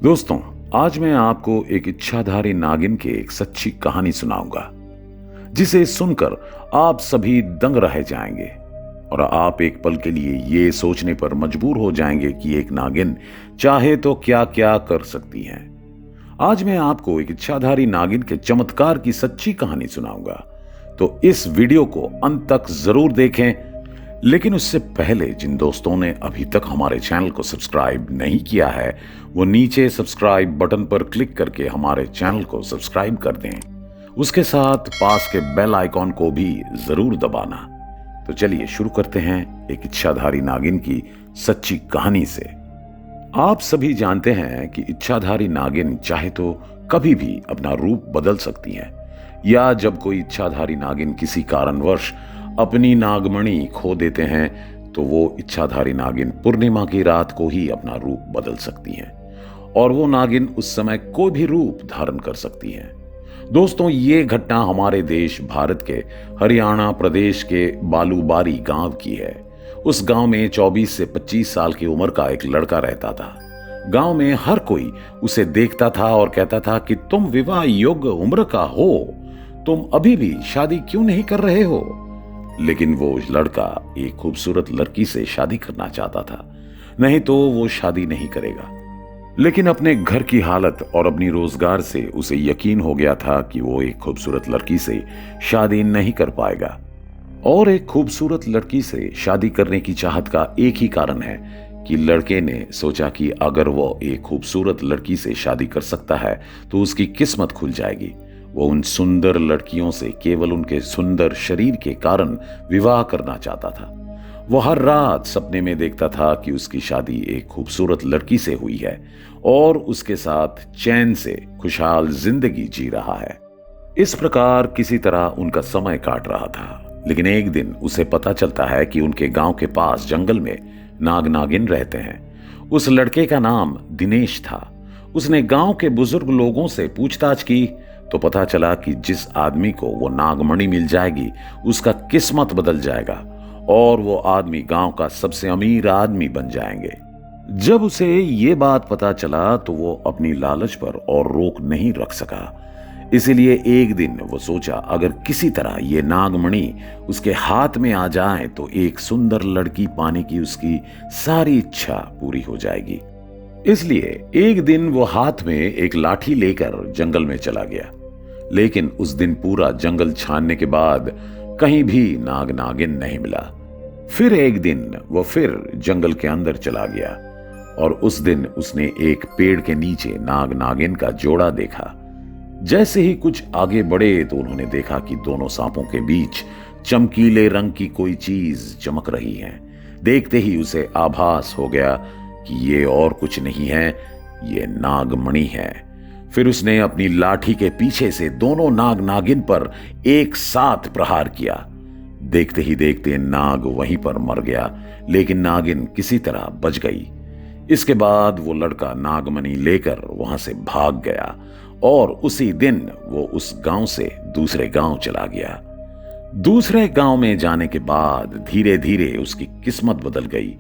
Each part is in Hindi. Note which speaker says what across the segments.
Speaker 1: दोस्तों, आज मैं आपको एक इच्छाधारी नागिन की एक सच्ची कहानी सुनाऊंगा, जिसे सुनकर आप सभी दंग रह जाएंगे और आप एक पल के लिए ये सोचने पर मजबूर हो जाएंगे कि एक नागिन चाहे तो क्या क्या कर सकती है। आज मैं आपको एक इच्छाधारी नागिन के चमत्कार की सच्ची कहानी सुनाऊंगा, तो इस वीडियो को अंत तक जरूर देखें। लेकिन उससे पहले जिन दोस्तों ने अभी तक हमारे चैनल को सब्सक्राइब नहीं किया है, वो नीचे सब्सक्राइब बटन पर क्लिक करके हमारे चैनल को सब्सक्राइब कर दें। उसके साथ पास के बेल आइकॉन को भी जरूर दबाना। तो चलिए शुरू करते हैं एक इच्छाधारी नागिन की सच्ची कहानी से। आप सभी जानते हैं कि इच्छाधारी नागिन चाहे तो कभी भी अपना रूप बदल सकती है, या जब कोई इच्छाधारी नागिन किसी कारणवश अपनी नागमणि खो देते हैं तो वो इच्छाधारी नागिन पूर्णिमा की रात को ही अपना रूप बदल सकती हैं और वो नागिन उस समय कोई भी रूप धारण कर सकती है। दोस्तों, ये घटना हमारे देश भारत के हरियाणा प्रदेश के बालूबारी गांव की है। उस गांव में 24 से 25 साल की उम्र का एक लड़का रहता था। गांव में हर कोई उसे देखता था और कहता था कि तुम विवाह योग्य उम्र का हो, तुम अभी भी शादी क्यों नहीं कर रहे हो। लेकिन वो लड़का एक खूबसूरत लड़की से शादी करना चाहता था, नहीं तो वो शादी नहीं करेगा। लेकिन अपने घर की हालत और अपनी रोजगार से उसे यकीन हो गया था कि वो एक खूबसूरत लड़की से शादी नहीं कर पाएगा। और एक खूबसूरत लड़की से शादी करने की चाहत का एक ही कारण है कि लड़के ने सोचा कि अगर वो एक खूबसूरत लड़की से शादी कर सकता है तो उसकी किस्मत खुल जाएगी। वो उन सुंदर लड़कियों से केवल उनके सुंदर शरीर के कारण विवाह करना चाहता था। वो हर रात सपने में देखता था कि उसकी शादी एक खूबसूरत लड़की से हुई है और उसके साथ चैन से खुशहाल जिंदगी जी रहा है। इस प्रकार किसी तरह उनका समय काट रहा था। लेकिन एक दिन उसे पता चलता है कि उनके गांव के पास जंगल में नाग नागिन रहते हैं। उस लड़के का नाम दिनेश था। उसने गांव के बुजुर्ग लोगों से पूछताछ की तो पता चला कि जिस आदमी को वो नागमणि मिल जाएगी उसका किस्मत बदल जाएगा और वो आदमी गांव का सबसे अमीर आदमी बन जाएंगे। जब उसे ये बात पता चला तो वो अपनी लालच पर और रोक नहीं रख सका। इसीलिए एक दिन वो सोचा अगर किसी तरह ये नागमणि उसके हाथ में आ जाए तो एक सुंदर लड़की पाने की उसकी सारी इच्छा पूरी हो जाएगी। इसलिए एक दिन वो हाथ में एक लाठी लेकर जंगल में चला गया। लेकिन उस दिन पूरा जंगल छानने के बाद कहीं भी नाग नागिन नहीं मिला। फिर एक दिन वो फिर जंगल के अंदर चला गया और उस दिन उसने एक पेड़ के नीचे नाग नागिन का जोड़ा देखा। जैसे ही कुछ आगे बढ़े तो उन्होंने देखा कि दोनों सांपों के बीच चमकीले रंग की कोई चीज चमक रही है। देखते ही उसे आभास हो गया कि ये और कुछ नहीं है, ये नागमणि है। फिर उसने अपनी लाठी के पीछे से दोनों नाग नागिन पर एक साथ प्रहार किया। देखते ही देखते नाग वहीं पर मर गया, लेकिन नागिन किसी तरह बच गई। इसके बाद वो लड़का नागमणि लेकर वहां से भाग गया और उसी दिन वो उस गांव से दूसरे गांव चला गया। दूसरे गांव में जाने के बाद धीरे धीरे उसकी किस्मत बदल गई।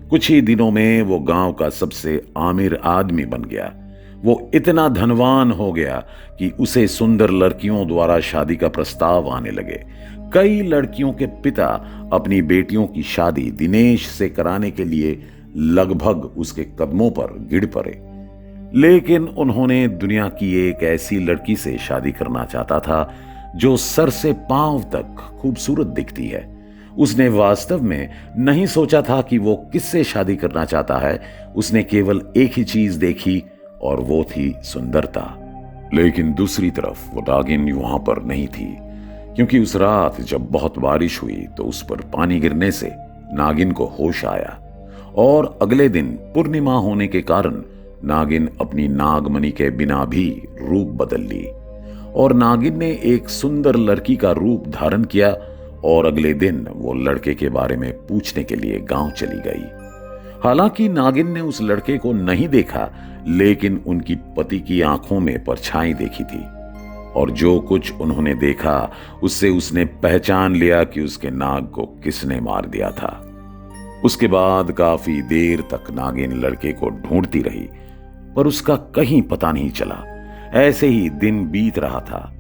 Speaker 1: कुछ ही दिनों में वो गांव का सबसे आमिर आदमी बन गया। वो इतना धनवान हो गया कि उसे सुंदर लड़कियों द्वारा शादी का प्रस्ताव आने लगे। कई लड़कियों के पिता अपनी बेटियों की शादी दिनेश से कराने के लिए लगभग उसके कदमों पर गिर पड़े। लेकिन उन्होंने दुनिया की एक ऐसी लड़की से शादी करना चाहता था जो सर से पांव तक खूबसूरत दिखती है। उसने वास्तव में नहीं सोचा था कि वो किससे शादी करना चाहता है। उसने केवल एक ही चीज देखी और वो थी सुंदरता। लेकिन दूसरी तरफ वो नागिन वहां पर नहीं थी, क्योंकि उस रात जब बहुत बारिश हुई तो उस पर पानी गिरने से नागिन को होश आया और अगले दिन पूर्णिमा होने के कारण नागिन अपनी नागमणि के बिना भी रूप बदल ली और नागिन ने एक सुंदर लड़की का रूप धारण किया और अगले दिन वो लड़के के बारे में पूछने के लिए गांव चली गई। हालांकि नागिन ने उस लड़के को नहीं देखा, लेकिन उनकी पति की आंखों में परछाई देखी थी और जो कुछ उन्होंने देखा उससे उसने पहचान लिया कि उसके नाग को किसने मार दिया था। उसके बाद काफी देर तक नागिन लड़के को ढूंढती रही पर उसका कहीं पता नहीं चला। ऐसे ही दिन बीत रहा था।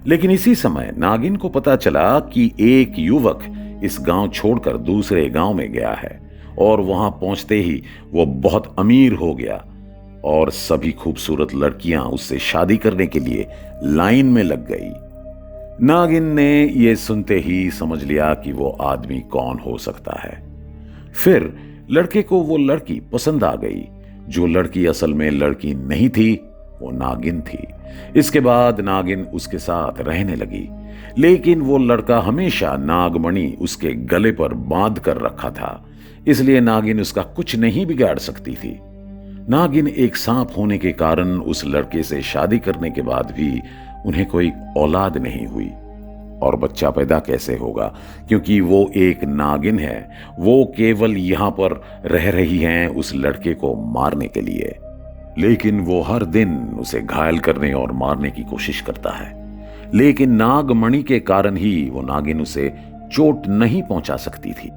Speaker 1: लेकिन इसी समय नागिन को पता चला कि एक युवक इस गांव छोड़कर दूसरे गांव में गया है और वहां पहुंचते ही वो बहुत अमीर हो गया और सभी खूबसूरत लड़कियां उससे शादी करने के लिए लाइन में लग गई। नागिन ने यह सुनते ही समझ लिया कि वो आदमी कौन हो सकता है। फिर लड़के को वो लड़की पसंद आ गई। जो लड़की असल में लड़की नहीं थी, वो नागिन थी। इसके बाद नागिन उसके साथ रहने लगी, लेकिन वो लड़का हमेशा नागमणि उसके गले पर बांध कर रखा था, इसलिए नागिन उसका कुछ नहीं बिगाड़ सकती थी। नागिन एक सांप होने के कारण उस लड़के से शादी करने के बाद भी उन्हें कोई औलाद नहीं हुई। और बच्चा पैदा कैसे होगा, क्योंकि वो एक नागिन है। वो केवल यहां पर रह रही हैं उस लड़के को मारने के लिए, लेकिन वो हर दिन उसे घायल करने और मारने की कोशिश करता है। लेकिन नागमणि के कारण ही वो नागिन उसे चोट नहीं पहुंचा सकती थी।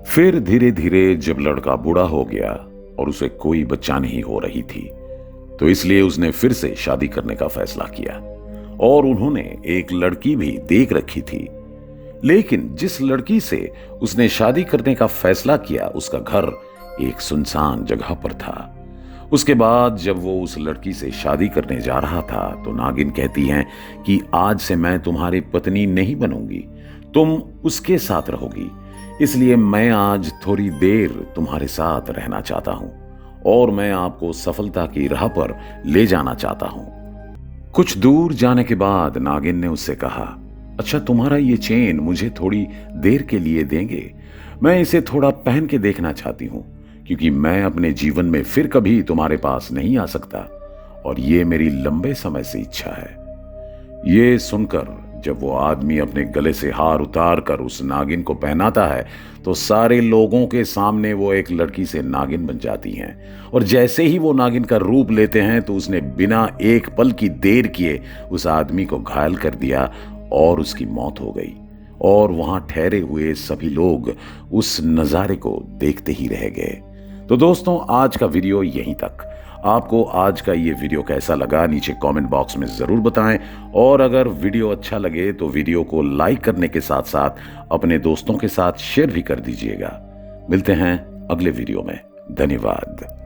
Speaker 1: फिर धीरे धीरे जब लड़का बूढ़ा हो गया और उसे कोई बच्चा नहीं हो रही थी, तो इसलिए उसने फिर से शादी करने का फैसला किया और उन्होंने एक लड़की भी देख रखी थी। लेकिन जिस लड़की से उसने शादी करने का फैसला किया, उसका घर एक सुनसान जगह पर था। उसके बाद जब वो उस लड़की से शादी करने जा रहा था, तो नागिन कहती हैं कि आज से मैं तुम्हारी पत्नी नहीं बनूंगी, तुम उसके साथ रहोगी। इसलिए मैं आज थोड़ी देर तुम्हारे साथ रहना चाहता हूं और मैं आपको सफलता की राह पर ले जाना चाहता हूं। कुछ दूर जाने के बाद नागिन ने उससे कहा, अच्छा, तुम्हारा ये चेन मुझे थोड़ी देर के लिए देंगे? मैं इसे थोड़ा पहन के देखना चाहती हूं, क्योंकि मैं अपने जीवन में फिर कभी तुम्हारे पास नहीं आ सकता और ये मेरी लंबे समय से इच्छा है। ये सुनकर जब वो आदमी अपने गले से हार उतार कर उस नागिन को पहनाता है, तो सारे लोगों के सामने वो एक लड़की से नागिन बन जाती हैं। और जैसे ही वो नागिन का रूप लेते हैं, तो उसने बिना एक पल की देर किए उस आदमी को घायल कर दिया और उसकी मौत हो गई। और वहां ठहरे हुए सभी लोग उस नजारे को देखते ही रह गए। तो दोस्तों, आज का वीडियो यहीं तक। आपको आज का ये वीडियो कैसा लगा, नीचे कमेंट बॉक्स में जरूर बताएं। और अगर वीडियो अच्छा लगे तो वीडियो को लाइक करने के साथ साथ अपने दोस्तों के साथ शेयर भी कर दीजिएगा। मिलते हैं अगले वीडियो में। धन्यवाद।